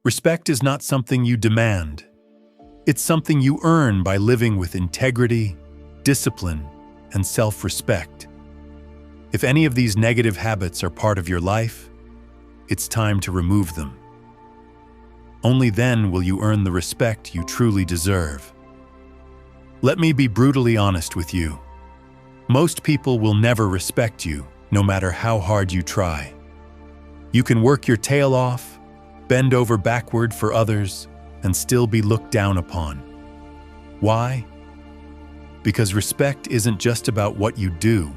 Respect is not something you demand. It's something you earn by living with integrity, discipline, and self-respect. If any of these negative habits are part of your life, it's time to remove them. Only then will you earn the respect you truly deserve. Let me be brutally honest with you. Most people will never respect you, no matter how hard you try. You can work your tail off, bend over backward for others, and still be looked down upon. Why? Because respect isn't just about what you do.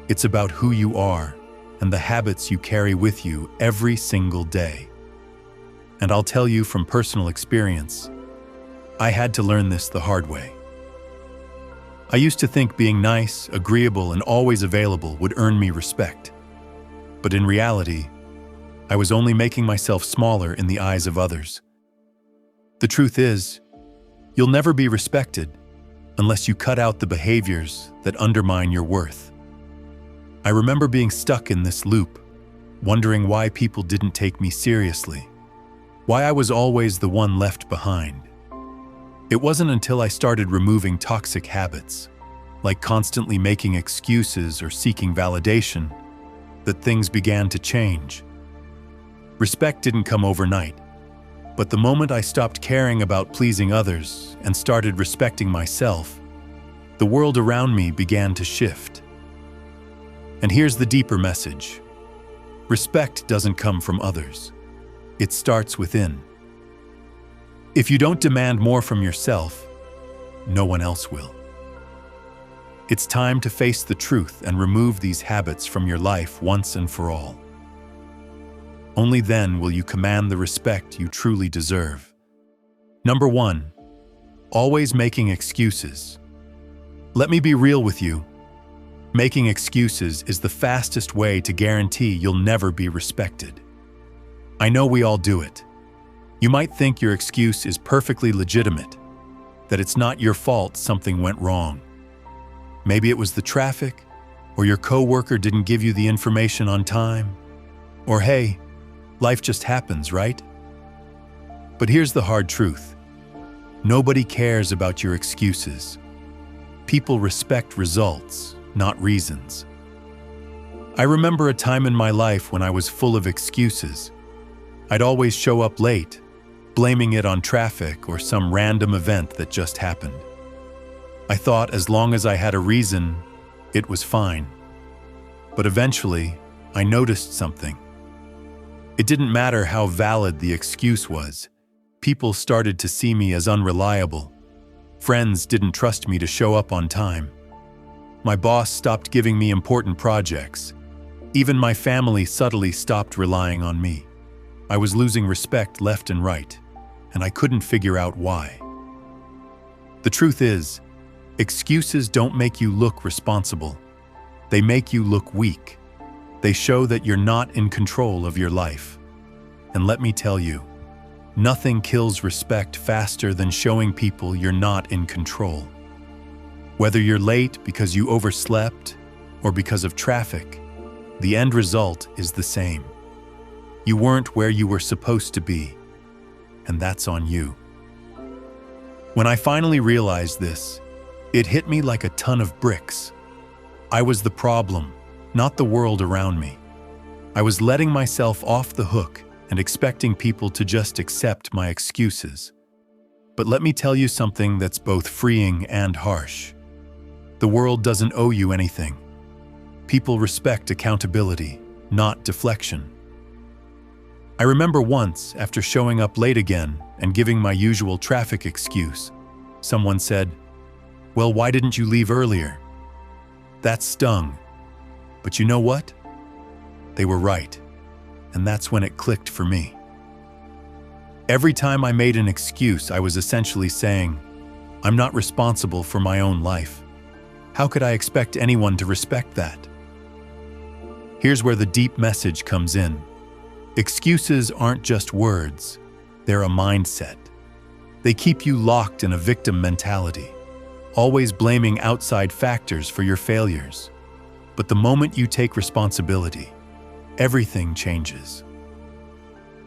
It's about who you are and the habits you carry with you every single day. And I'll tell you from personal experience, I had to learn this the hard way. I used to think being nice, agreeable, and always available would earn me respect. But in reality, I was only making myself smaller in the eyes of others. The truth is, you'll never be respected unless you cut out the behaviors that undermine your worth. I remember being stuck in this loop, wondering why people didn't take me seriously, why I was always the one left behind. It wasn't until I started removing toxic habits, like constantly making excuses or seeking validation, that things began to change. Respect didn't come overnight, but the moment I stopped caring about pleasing others and started respecting myself, the world around me began to shift. And here's the deeper message. Respect doesn't come from others. It starts within. If you don't demand more from yourself, no one else will. It's time to face the truth and remove these habits from your life once and for all. Only then will you command the respect you truly deserve. Number 1, always making excuses. Let me be real with you. Making excuses is the fastest way to guarantee you'll never be respected. I know we all do it. You might think your excuse is perfectly legitimate, that it's not your fault something went wrong. Maybe it was the traffic, or your coworker didn't give you the information on time, or hey, life just happens, right? But here's the hard truth. Nobody cares about your excuses. People respect results, not reasons. I remember a time in my life when I was full of excuses. I'd always show up late, blaming it on traffic or some random event that just happened. I thought as long as I had a reason, it was fine. But eventually, I noticed something. It didn't matter how valid the excuse was. People started to see me as unreliable. Friends didn't trust me to show up on time. My boss stopped giving me important projects. Even my family subtly stopped relying on me. I was losing respect left and right, and I couldn't figure out why. The truth is, excuses don't make you look responsible. They make you look weak. They show that you're not in control of your life. And let me tell you, nothing kills respect faster than showing people you're not in control. Whether you're late because you overslept or because of traffic, the end result is the same. You weren't where you were supposed to be, and that's on you. When I finally realized this, it hit me like a ton of bricks. I was the problem, not the world around me. I was letting myself off the hook and expecting people to just accept my excuses. But let me tell you something that's both freeing and harsh. The world doesn't owe you anything. People respect accountability, not deflection. I remember once, after showing up late again and giving my usual traffic excuse, someone said, "Well, why didn't you leave earlier?" That stung. But you know what? They were right. And that's when it clicked for me. Every time I made an excuse, I was essentially saying, I'm not responsible for my own life. How could I expect anyone to respect that? Here's where the deep message comes in. Excuses aren't just words, they're a mindset. They keep you locked in a victim mentality, always blaming outside factors for your failures. But the moment you take responsibility, everything changes.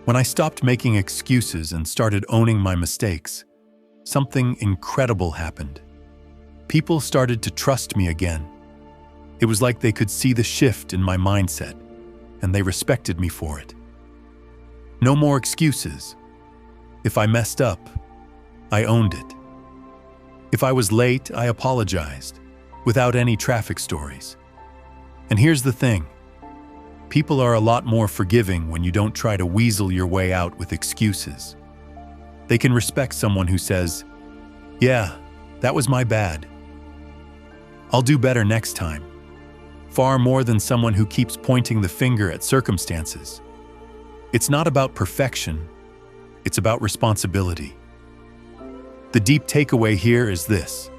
When I stopped making excuses and started owning my mistakes, something incredible happened. People started to trust me again. It was like they could see the shift in my mindset, and they respected me for it. No more excuses. If I messed up, I owned it. If I was late, I apologized, without any traffic stories. And here's the thing. People are a lot more forgiving when you don't try to weasel your way out with excuses. They can respect someone who says, "Yeah, that was my bad. I'll do better next time," far more than someone who keeps pointing the finger at circumstances. It's not about perfection, it's about responsibility. The deep takeaway here is this: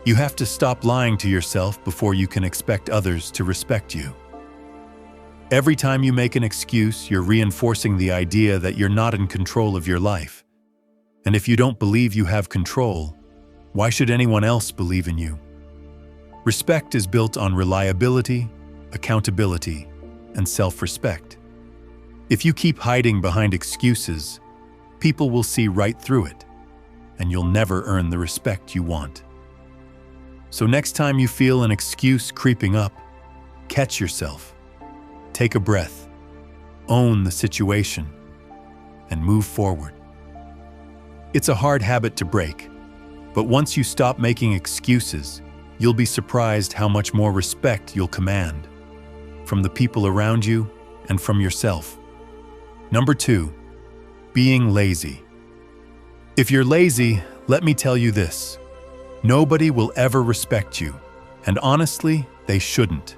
you have to stop lying to yourself before you can expect others to respect you. Every time you make an excuse, you're reinforcing the idea that you're not in control of your life. And if you don't believe you have control, why should anyone else believe in you? Respect is built on reliability, accountability, and self-respect. If you keep hiding behind excuses, people will see right through it, and you'll never earn the respect you want. So next time you feel an excuse creeping up, catch yourself. Take a breath, own the situation, and move forward. It's a hard habit to break, but once you stop making excuses, you'll be surprised how much more respect you'll command from the people around you and from yourself. Number 2, being lazy. If you're lazy, let me tell you this: nobody will ever respect you, and honestly, they shouldn't.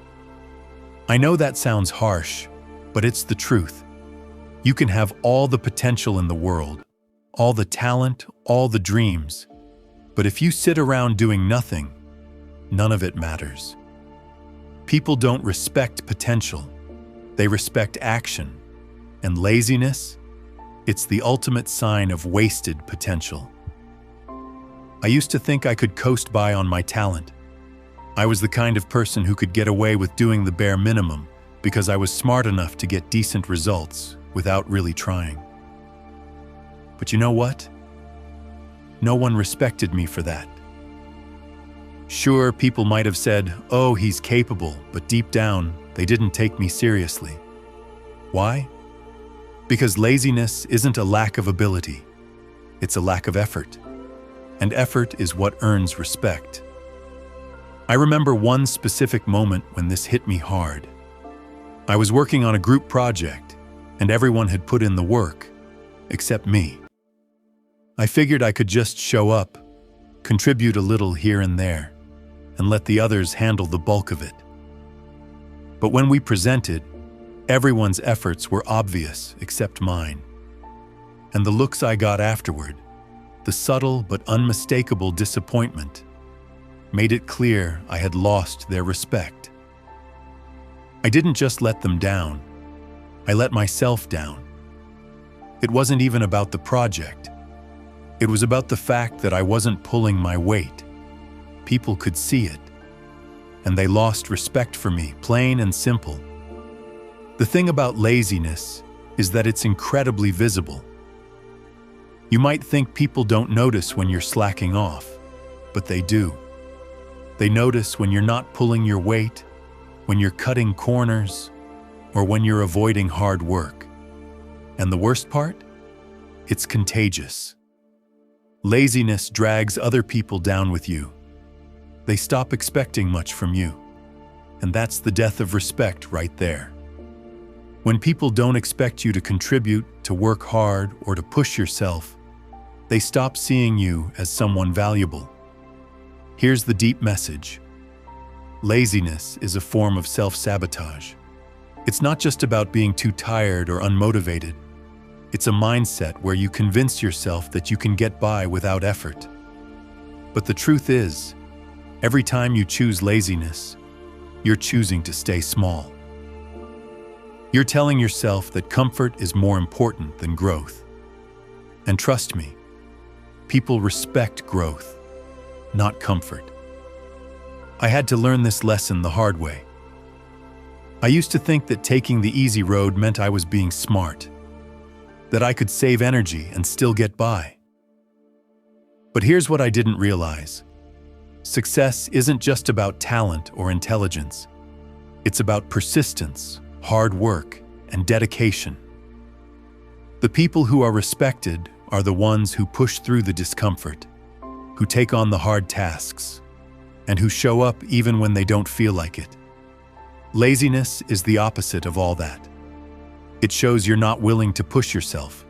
I know that sounds harsh, but it's the truth. You can have all the potential in the world, all the talent, all the dreams, but if you sit around doing nothing, none of it matters. People don't respect potential, they respect action, and laziness, it's the ultimate sign of wasted potential. I used to think I could coast by on my talent. I was the kind of person who could get away with doing the bare minimum because I was smart enough to get decent results without really trying. But you know what? No one respected me for that. Sure, people might have said, "Oh, he's capable," but deep down, they didn't take me seriously. Why? Because laziness isn't a lack of ability, it's a lack of effort. And effort is what earns respect. I remember one specific moment when this hit me hard. I was working on a group project, and everyone had put in the work, except me. I figured I could just show up, contribute a little here and there, and let the others handle the bulk of it. But when we presented, everyone's efforts were obvious except mine. And the looks I got afterward, the subtle but unmistakable disappointment, made it clear I had lost their respect. I didn't just let them down, I let myself down. It wasn't even about the project. It was about the fact that I wasn't pulling my weight. People could see it, and they lost respect for me, plain and simple. The thing about laziness is that it's incredibly visible. You might think people don't notice when you're slacking off, but they do. They notice when you're not pulling your weight, when you're cutting corners, or when you're avoiding hard work. And the worst part? It's contagious. Laziness drags other people down with you. They stop expecting much from you. And that's the death of respect right there. When people don't expect you to contribute, to work hard, or to push yourself, they stop seeing you as someone valuable. Here's the deep message. Laziness is a form of self-sabotage. It's not just about being too tired or unmotivated. It's a mindset where you convince yourself that you can get by without effort. But the truth is, every time you choose laziness, you're choosing to stay small. You're telling yourself that comfort is more important than growth. And trust me, people respect growth, not comfort. I had to learn this lesson the hard way. I used to think that taking the easy road meant I was being smart. that I could save energy and still get by. But here's what I didn't realize. Success isn't just about talent or intelligence. It's about persistence, hard work, and dedication. The people who are respected are the ones who push through the discomfort, who take on the hard tasks, and who show up even when they don't feel like it. Laziness is the opposite of all that. It shows you're not willing to push yourself.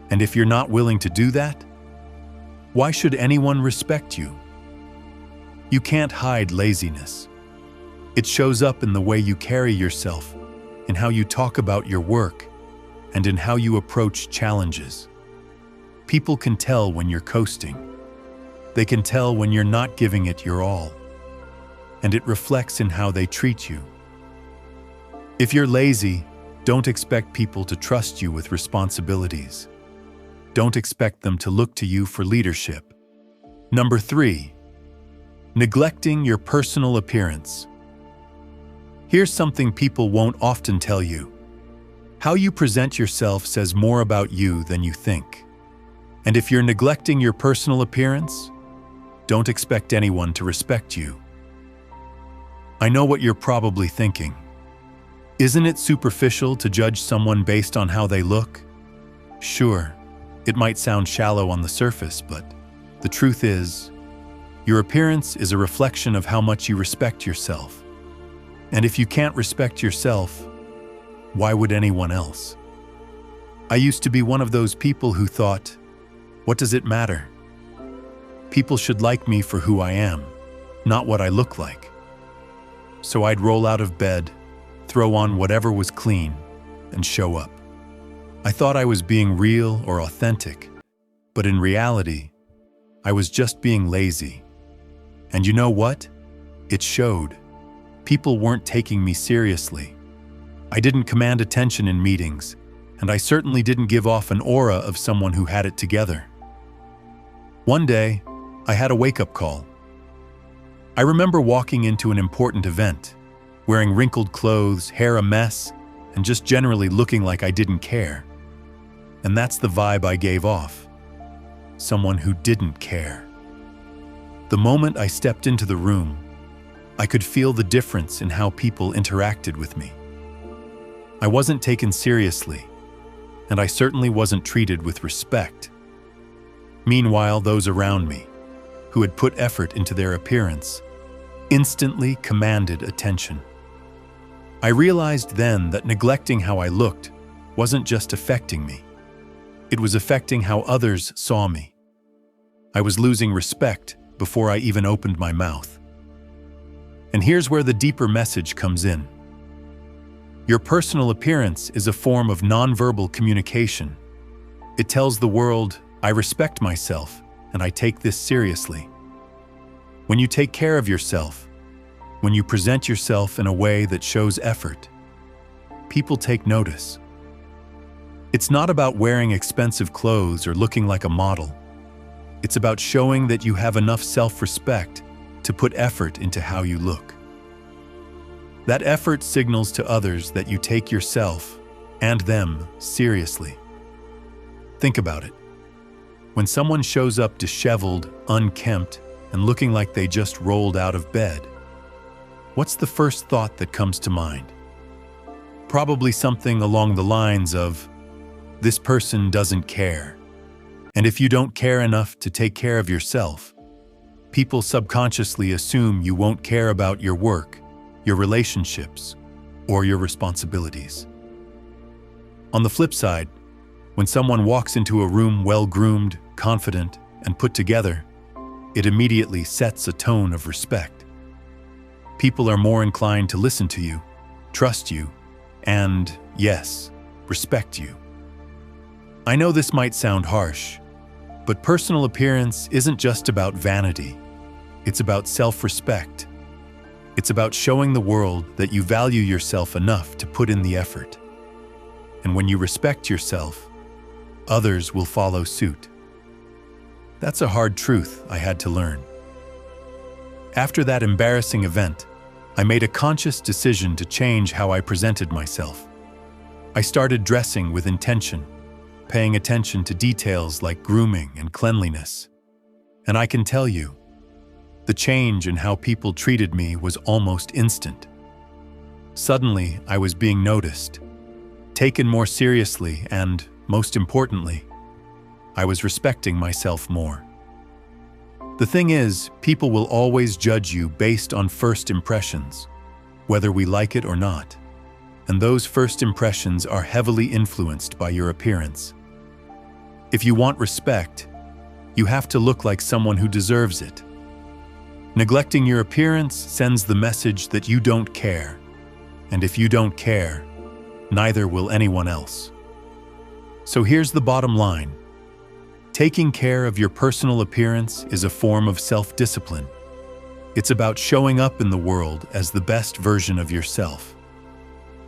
And if you're not willing to do that, why should anyone respect you? You can't hide laziness. It shows up in the way you carry yourself, in how you talk about your work, and in how you approach challenges. People can tell when you're coasting. They can tell when you're not giving it your all. And it reflects in how they treat you. If you're lazy, don't expect people to trust you with responsibilities. Don't expect them to look to you for leadership. Number 3, neglecting your personal appearance. Here's something people won't often tell you. How you present yourself says more about you than you think. And if you're neglecting your personal appearance, don't expect anyone to respect you. I know what you're probably thinking. Isn't it superficial to judge someone based on how they look? Sure, it might sound shallow on the surface, but the truth is, your appearance is a reflection of how much you respect yourself. And if you can't respect yourself, why would anyone else? I used to be one of those people who thought, what does it matter? People should like me for who I am, not what I look like. So I'd roll out of bed, throw on whatever was clean, and show up. I thought I was being real or authentic, but in reality, I was just being lazy. And you know what? It showed. People weren't taking me seriously. I didn't command attention in meetings, and I certainly didn't give off an aura of someone who had it together. One day, I had a wake-up call. I remember walking into an important event, wearing wrinkled clothes, hair a mess, and just generally looking like I didn't care. And that's the vibe I gave off. Someone who didn't care. The moment I stepped into the room, I could feel the difference in how people interacted with me. I wasn't taken seriously, and I certainly wasn't treated with respect. Meanwhile, those around me, who had put effort into their appearance, instantly commanded attention. I realized then that neglecting how I looked wasn't just affecting me. It was affecting how others saw me. I was losing respect before I even opened my mouth. And here's where the deeper message comes in. Your personal appearance is a form of nonverbal communication. It tells the world, I respect myself, and I take this seriously. When you take care of yourself, when you present yourself in a way that shows effort, people take notice. It's not about wearing expensive clothes or looking like a model. It's about showing that you have enough self-respect to put effort into how you look. That effort signals to others that you take yourself and them seriously. Think about it. When someone shows up disheveled, unkempt, and looking like they just rolled out of bed, what's the first thought that comes to mind? Probably something along the lines of, this person doesn't care. And if you don't care enough to take care of yourself, people subconsciously assume you won't care about your work, your relationships, or your responsibilities. On the flip side, when someone walks into a room well-groomed, confident, and put together, it immediately sets a tone of respect. People are more inclined to listen to you, trust you, and, yes, respect you. I know this might sound harsh, but personal appearance isn't just about vanity. It's about self-respect. It's about showing the world that you value yourself enough to put in the effort. And when you respect yourself, others will follow suit. That's a hard truth I had to learn. After that embarrassing event, I made a conscious decision to change how I presented myself. I started dressing with intention. paying attention to details like grooming and cleanliness. And I can tell you, the change in how people treated me was almost instant. Suddenly, I was being noticed, taken more seriously, and, most importantly, I was respecting myself more. The thing is, people will always judge you based on first impressions, whether we like it or not. And those first impressions are heavily influenced by your appearance. If you want respect, you have to look like someone who deserves it. Neglecting your appearance sends the message that you don't care. And if you don't care, neither will anyone else. So here's the bottom line. Taking care of your personal appearance is a form of self-discipline. It's about showing up in the world as the best version of yourself.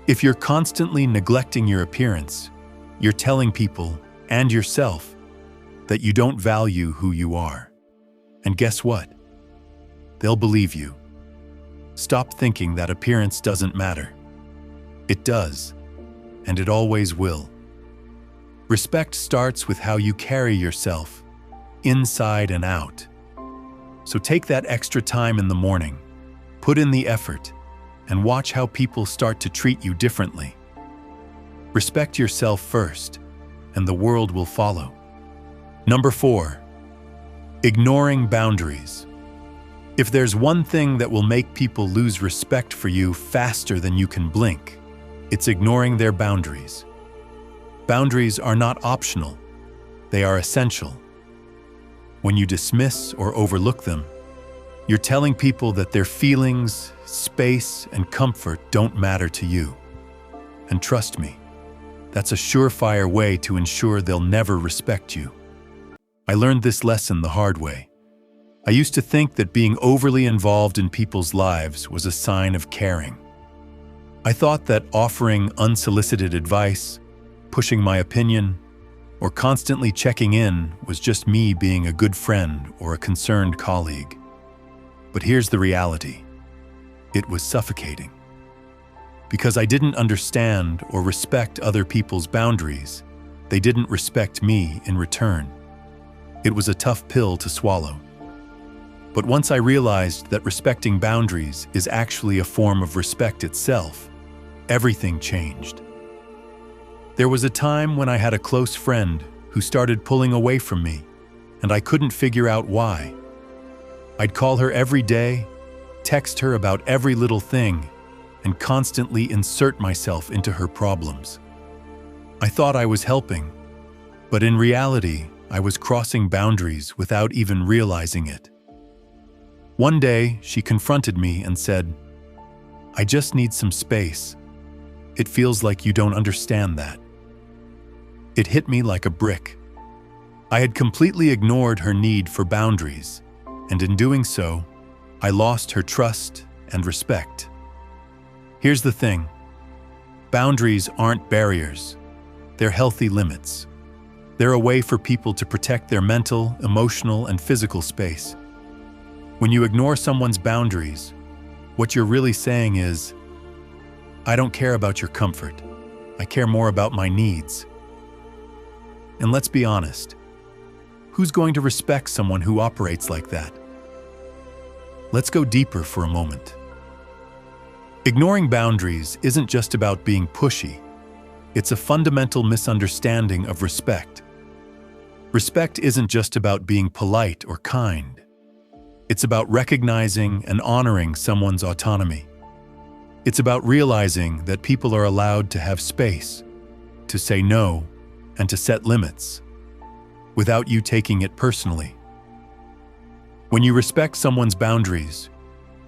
If you're constantly neglecting your appearance, you're telling people and yourself that you don't value who you are. And guess what? They'll believe you. Stop thinking that appearance doesn't matter. It does, and it always will. Respect starts with how you carry yourself, inside and out. So take that extra time in the morning, put in the effort, and watch how people start to treat you differently. Respect yourself first, and the world will follow. Number 4, ignoring boundaries. If there's one thing that will make people lose respect for you faster than you can blink, it's ignoring their boundaries. Boundaries are not optional, they are essential. When you dismiss or overlook them, you're telling people that their feelings, space, and comfort don't matter to you. And trust me, that's a surefire way to ensure they'll never respect you. I learned this lesson the hard way. I used to think that being overly involved in people's lives was a sign of caring. I thought that offering unsolicited advice, pushing my opinion, or constantly checking in was just me being a good friend or a concerned colleague. But here's the reality. It was suffocating. Because I didn't understand or respect other people's boundaries, they didn't respect me in return. It was a tough pill to swallow. But once I realized that respecting boundaries is actually a form of respect itself, everything changed. There was a time when I had a close friend who started pulling away from me, and I couldn't figure out why. I'd call her every day, text her about every little thing, and constantly insert myself into her problems. I thought I was helping, but in reality, I was crossing boundaries without even realizing it. One day, she confronted me and said, "I just need some space. It feels like you don't understand that." It hit me like a brick. I had completely ignored her need for boundaries, and in doing so, I lost her trust and respect. Here's the thing. Boundaries aren't barriers. They're healthy limits. They're a way for people to protect their mental, emotional, and physical space. When you ignore someone's boundaries, what you're really saying is, "I don't care about your comfort. I care more about my needs." And let's be honest, who's going to respect someone who operates like that? Let's go deeper for a moment. Ignoring boundaries isn't just about being pushy. It's a fundamental misunderstanding of respect. Respect isn't just about being polite or kind. It's about recognizing and honoring someone's autonomy. It's about realizing that people are allowed to have space, to say no, and to set limits, without you taking it personally. When you respect someone's boundaries,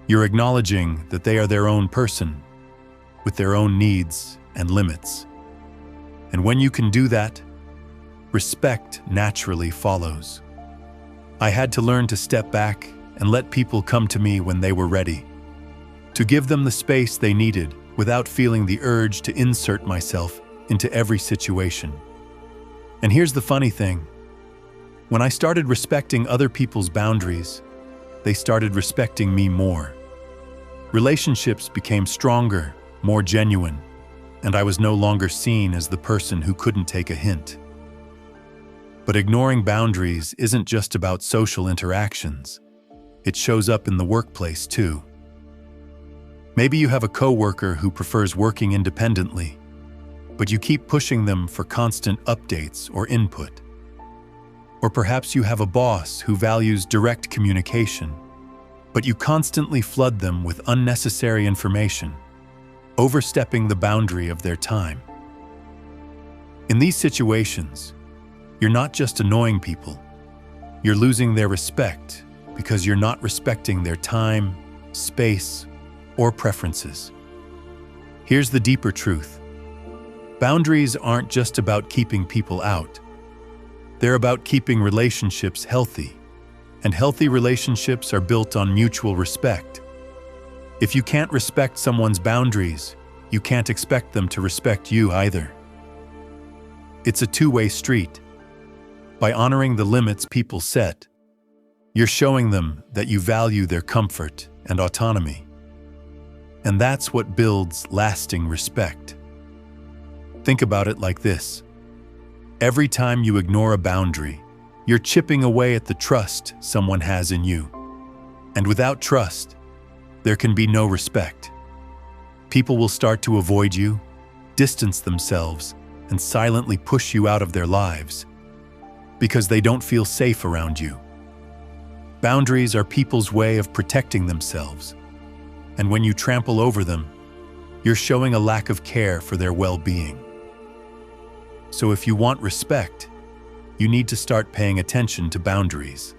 you're acknowledging that they are their own person, with their own needs and limits. And when you can do that, respect naturally follows. I had to learn to step back and let people come to me when they were ready, to give them the space they needed without feeling the urge to insert myself into every situation. And here's the funny thing. When I started respecting other people's boundaries, they started respecting me more. Relationships became stronger, more genuine, and I was no longer seen as the person who couldn't take a hint. But ignoring boundaries isn't just about social interactions. It shows up in the workplace too. Maybe you have a coworker who prefers working independently, but you keep pushing them for constant updates or input. Or perhaps you have a boss who values direct communication, but you constantly flood them with unnecessary information, overstepping the boundary of their time. In these situations, you're not just annoying people, you're losing their respect because you're not respecting their time, space, or preferences. Here's the deeper truth. Boundaries aren't just about keeping people out. They're about keeping relationships healthy, and healthy relationships are built on mutual respect. If you can't respect someone's boundaries, you can't expect them to respect you either. It's a two-way street. By honoring the limits people set, you're showing them that you value their comfort and autonomy. And that's what builds lasting respect. Think about it like this. Every time you ignore a boundary, you're chipping away at the trust someone has in you. And without trust, there can be no respect. People will start to avoid you, distance themselves, and silently push you out of their lives because they don't feel safe around you. Boundaries are people's way of protecting themselves, and when you trample over them, you're showing a lack of care for their well-being. So if you want respect, you need to start paying attention to boundaries.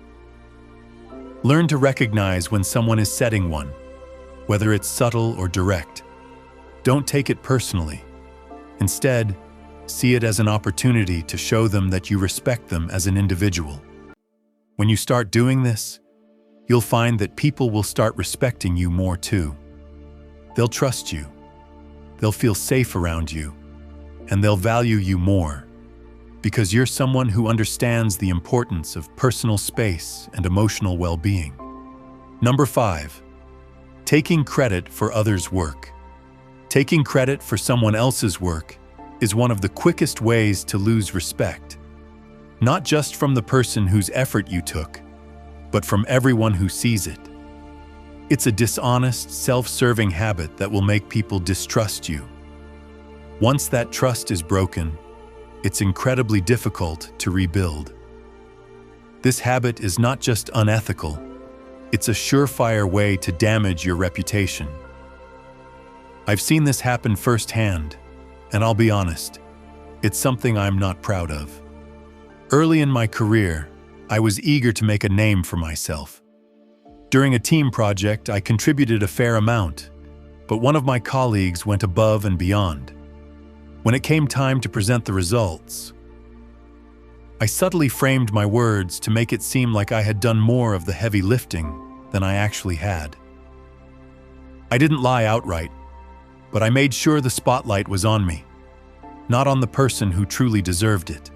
Learn to recognize when someone is setting one, whether it's subtle or direct. Don't take it personally. Instead, see it as an opportunity to show them that you respect them as an individual. When you start doing this, you'll find that people will start respecting you more too. They'll trust you, they'll feel safe around you, and they'll value you more because you're someone who understands the importance of personal space and emotional well-being. Number 5, taking credit for others' work. Taking credit for someone else's work is one of the quickest ways to lose respect, not just from the person whose effort you took, but from everyone who sees it. It's a dishonest, self-serving habit that will make people distrust you. Once that trust is broken, it's incredibly difficult to rebuild. This habit is not just unethical, it's a surefire way to damage your reputation. I've seen this happen firsthand, and I'll be honest, it's something I'm not proud of. Early in my career, I was eager to make a name for myself. During a team project, I contributed a fair amount, but one of my colleagues went above and beyond. When it came time to present the results, I subtly framed my words to make it seem like I had done more of the heavy lifting than I actually had. I didn't lie outright, but I made sure the spotlight was on me, not on the person who truly deserved it.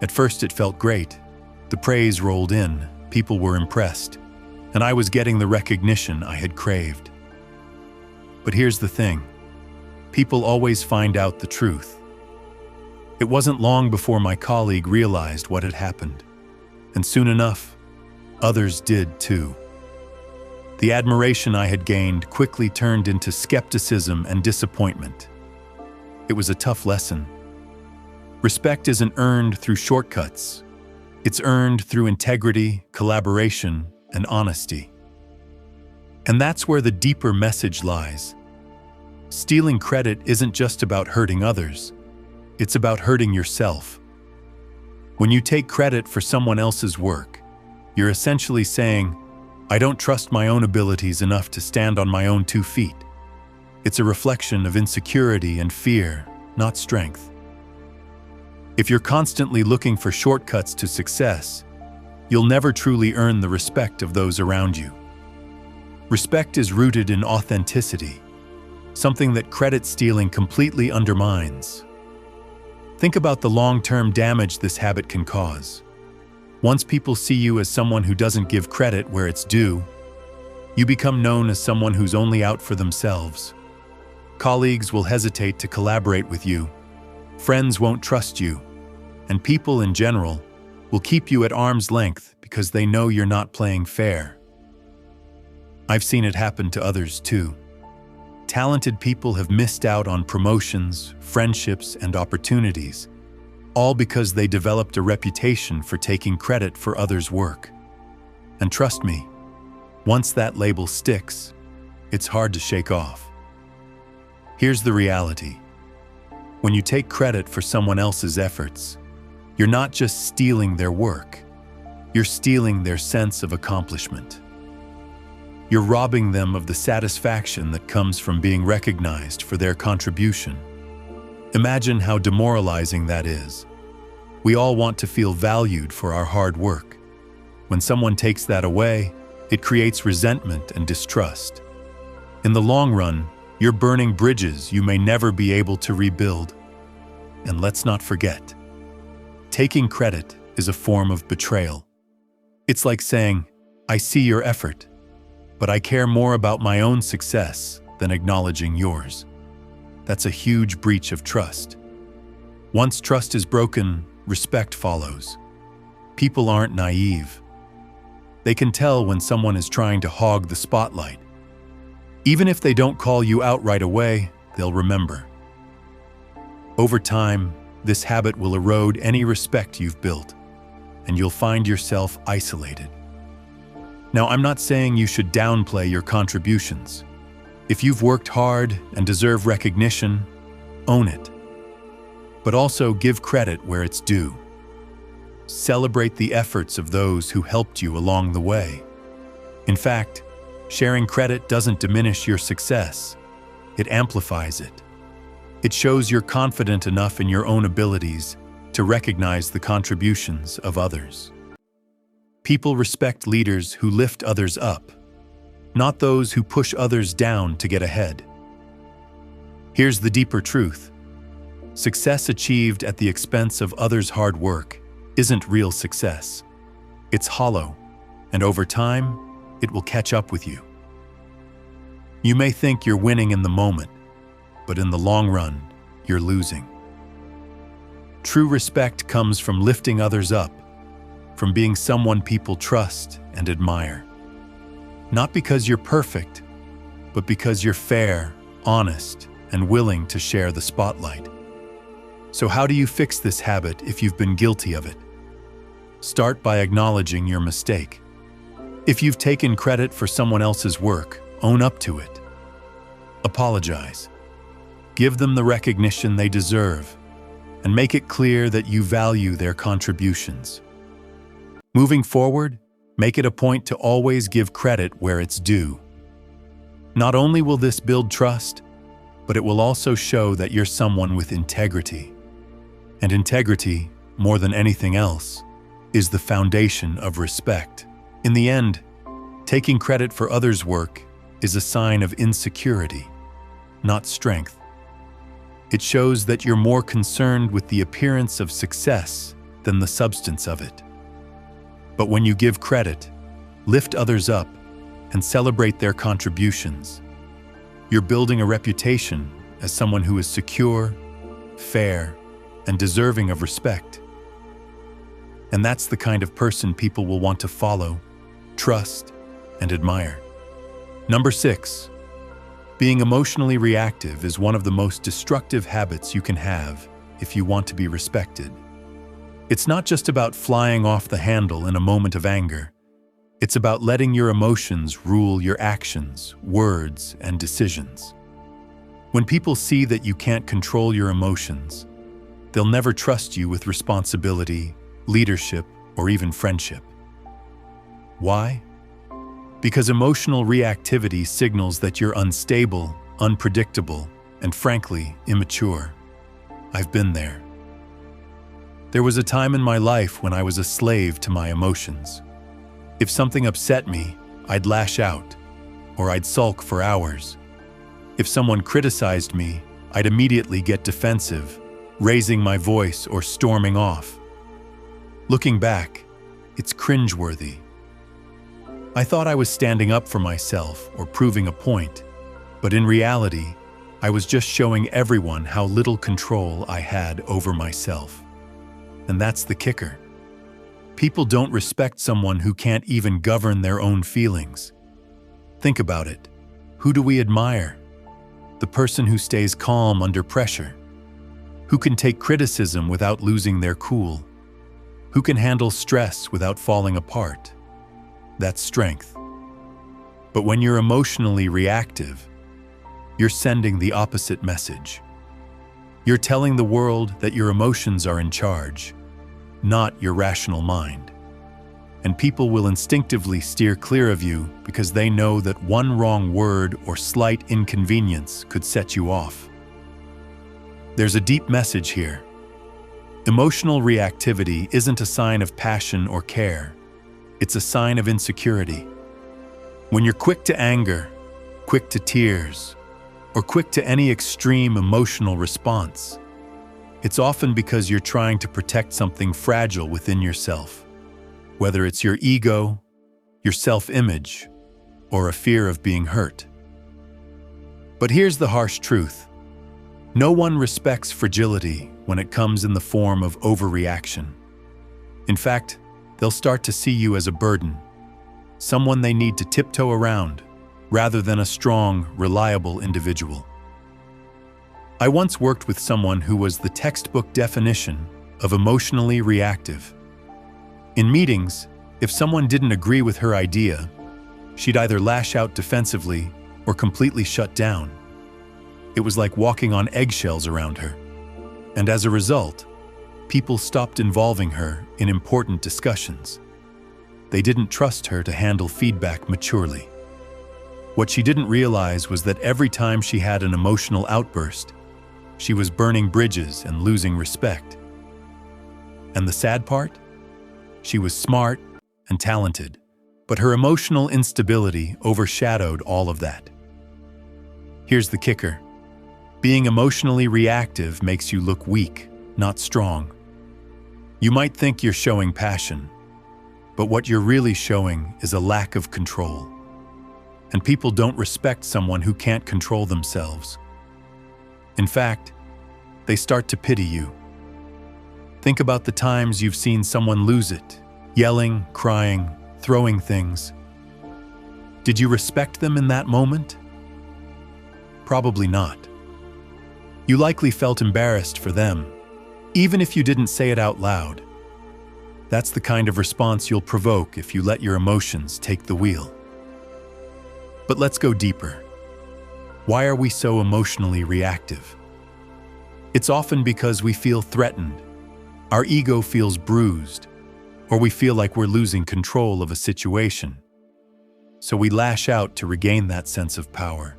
At first it felt great. The praise rolled in, people were impressed, and I was getting the recognition I had craved. But here's the thing. People always find out the truth. It wasn't long before my colleague realized what had happened, and soon enough, others did too. The admiration I had gained quickly turned into skepticism and disappointment. It was a tough lesson. Respect isn't earned through shortcuts. It's earned through integrity, collaboration, and honesty. And that's where the deeper message lies. Stealing credit isn't just about hurting others. It's about hurting yourself. When you take credit for someone else's work, you're essentially saying, I don't trust my own abilities enough to stand on my own 2 feet. It's a reflection of insecurity and fear, not strength. If you're constantly looking for shortcuts to success, you'll never truly earn the respect of those around you. Respect is rooted in authenticity, something that credit stealing completely undermines. Think about the long-term damage this habit can cause. Once people see you as someone who doesn't give credit where it's due, you become known as someone who's only out for themselves. Colleagues will hesitate to collaborate with you. Friends won't trust you, and people in general will keep you at arm's length because they know you're not playing fair. I've seen it happen to others too. Talented people have missed out on promotions, friendships, and opportunities, all because they developed a reputation for taking credit for others' work. And trust me, once that label sticks, it's hard to shake off. Here's the reality. When you take credit for someone else's efforts, you're not just stealing their work, you're stealing their sense of accomplishment. You're robbing them of the satisfaction that comes from being recognized for their contribution. Imagine how demoralizing that is. We all want to feel valued for our hard work. When someone takes that away, it creates resentment and distrust. In the long run, you're burning bridges you may never be able to rebuild. And let's not forget, taking credit is a form of betrayal. It's like saying, "I see your effort, but I care more about my own success than acknowledging yours." That's a huge breach of trust. Once trust is broken, respect follows. People aren't naive. They can tell when someone is trying to hog the spotlight. Even if they don't call you out right away, they'll remember. Over time, this habit will erode any respect you've built, and you'll find yourself isolated. Now, I'm not saying you should downplay your contributions. If you've worked hard and deserve recognition, own it. But also give credit where it's due. Celebrate the efforts of those who helped you along the way. In fact, sharing credit doesn't diminish your success. It amplifies it. It shows you're confident enough in your own abilities to recognize the contributions of others. People respect leaders who lift others up, not those who push others down to get ahead. Here's the deeper truth. Success achieved at the expense of others' hard work isn't real success. It's hollow, and over time, it will catch up with you. You may think you're winning in the moment, but in the long run, you're losing. True respect comes from lifting others up, from being someone people trust and admire. Not because you're perfect, but because you're fair, honest, and willing to share the spotlight. So how do you fix this habit if you've been guilty of it? Start by acknowledging your mistake. If you've taken credit for someone else's work, own up to it. Apologize. Give them the recognition they deserve, and make it clear that you value their contributions. Moving forward, make it a point to always give credit where it's due. Not only will this build trust, but it will also show that you're someone with integrity. And integrity, more than anything else, is the foundation of respect. In the end, taking credit for others' work is a sign of insecurity, not strength. It shows that you're more concerned with the appearance of success than the substance of it. But when you give credit, lift others up, and celebrate their contributions, you're building a reputation as someone who is secure, fair, and deserving of respect. And that's the kind of person people will want to follow, trust, and admire. Number 6. Being emotionally reactive is one of the most destructive habits you can have if you want to be respected. It's not just about flying off the handle in a moment of anger. It's about letting your emotions rule your actions, words, and decisions. When people see that you can't control your emotions, they'll never trust you with responsibility, leadership, or even friendship. Why? Because emotional reactivity signals that you're unstable, unpredictable, and frankly, immature. I've been there. There was a time in my life when I was a slave to my emotions. If something upset me, I'd lash out, or I'd sulk for hours. If someone criticized me, I'd immediately get defensive, raising my voice or storming off. Looking back, it's cringeworthy. I thought I was standing up for myself or proving a point, but in reality, I was just showing everyone how little control I had over myself. And that's the kicker. People don't respect someone who can't even govern their own feelings. Think about it. Who do we admire? The person who stays calm under pressure, who can take criticism without losing their cool, who can handle stress without falling apart. That's strength. But when you're emotionally reactive, you're sending the opposite message. You're telling the world that your emotions are in charge, not your rational mind. And people will instinctively steer clear of you because they know that one wrong word or slight inconvenience could set you off. There's a deep message here. Emotional reactivity isn't a sign of passion or care. It's a sign of insecurity. When you're quick to anger, quick to tears, or quick to any extreme emotional response, it's often because you're trying to protect something fragile within yourself, whether it's your ego, your self-image, or a fear of being hurt. But here's the harsh truth. No one respects fragility when it comes in the form of overreaction. In fact, they'll start to see you as a burden, someone they need to tiptoe around, rather than a strong, reliable individual. I once worked with someone who was the textbook definition of emotionally reactive. In meetings, if someone didn't agree with her idea, she'd either lash out defensively or completely shut down. It was like walking on eggshells around her. And as a result, people stopped involving her in important discussions. They didn't trust her to handle feedback maturely. What she didn't realize was that every time she had an emotional outburst, she was burning bridges and losing respect. And the sad part? She was smart and talented, but her emotional instability overshadowed all of that. Here's the kicker. Being emotionally reactive makes you look weak, not strong. You might think you're showing passion, but what you're really showing is a lack of control. And people don't respect someone who can't control themselves. In fact, they start to pity you. Think about the times you've seen someone lose it, yelling, crying, throwing things. Did you respect them in that moment? Probably not. You likely felt embarrassed for them, even if you didn't say it out loud. That's the kind of response you'll provoke if you let your emotions take the wheel. But let's go deeper. Why are we so emotionally reactive? It's often because we feel threatened, our ego feels bruised, or we feel like we're losing control of a situation. So we lash out to regain that sense of power.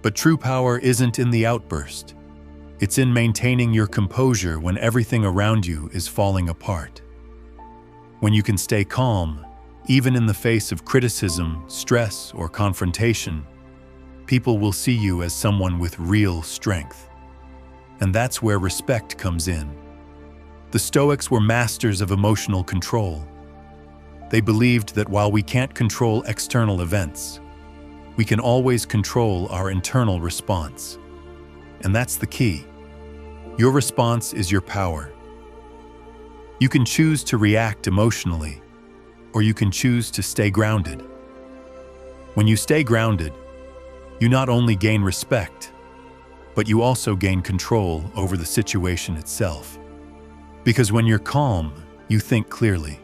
But true power isn't in the outburst. It's in maintaining your composure when everything around you is falling apart. When you can stay calm, even in the face of criticism, stress, or confrontation, people will see you as someone with real strength. And that's where respect comes in. The Stoics were masters of emotional control. They believed that while we can't control external events, we can always control our internal response. And that's the key. Your response is your power. You can choose to react emotionally, or you can choose to stay grounded. When you stay grounded, you not only gain respect, but you also gain control over the situation itself. Because when you're calm, you think clearly.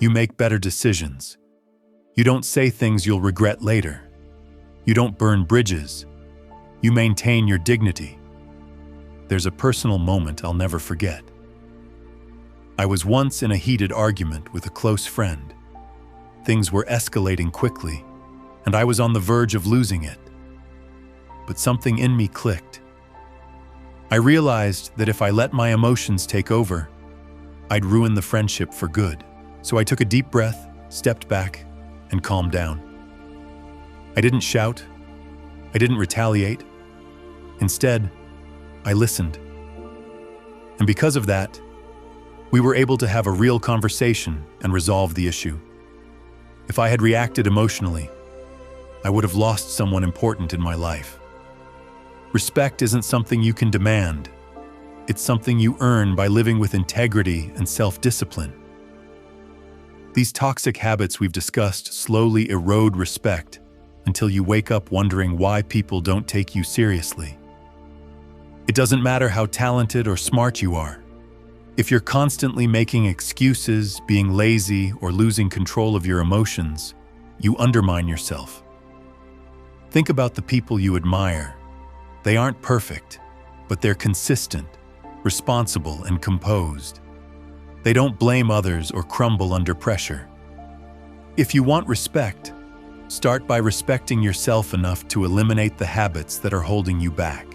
You make better decisions. You don't say things you'll regret later. You don't burn bridges. You maintain your dignity. There's a personal moment I'll never forget. I was once in a heated argument with a close friend. Things were escalating quickly, and I was on the verge of losing it. But something in me clicked. I realized that if I let my emotions take over, I'd ruin the friendship for good. So I took a deep breath, stepped back, and calmed down. I didn't shout. I didn't retaliate. Instead, I listened. And because of that, we were able to have a real conversation and resolve the issue. If I had reacted emotionally, I would have lost someone important in my life. Respect isn't something you can demand. It's something you earn by living with integrity and self-discipline. These toxic habits we've discussed slowly erode respect until you wake up wondering why people don't take you seriously. It doesn't matter how talented or smart you are. If you're constantly making excuses, being lazy, or losing control of your emotions, you undermine yourself. Think about the people you admire. They aren't perfect, but they're consistent, responsible, and composed. They don't blame others or crumble under pressure. If you want respect, start by respecting yourself enough to eliminate the habits that are holding you back.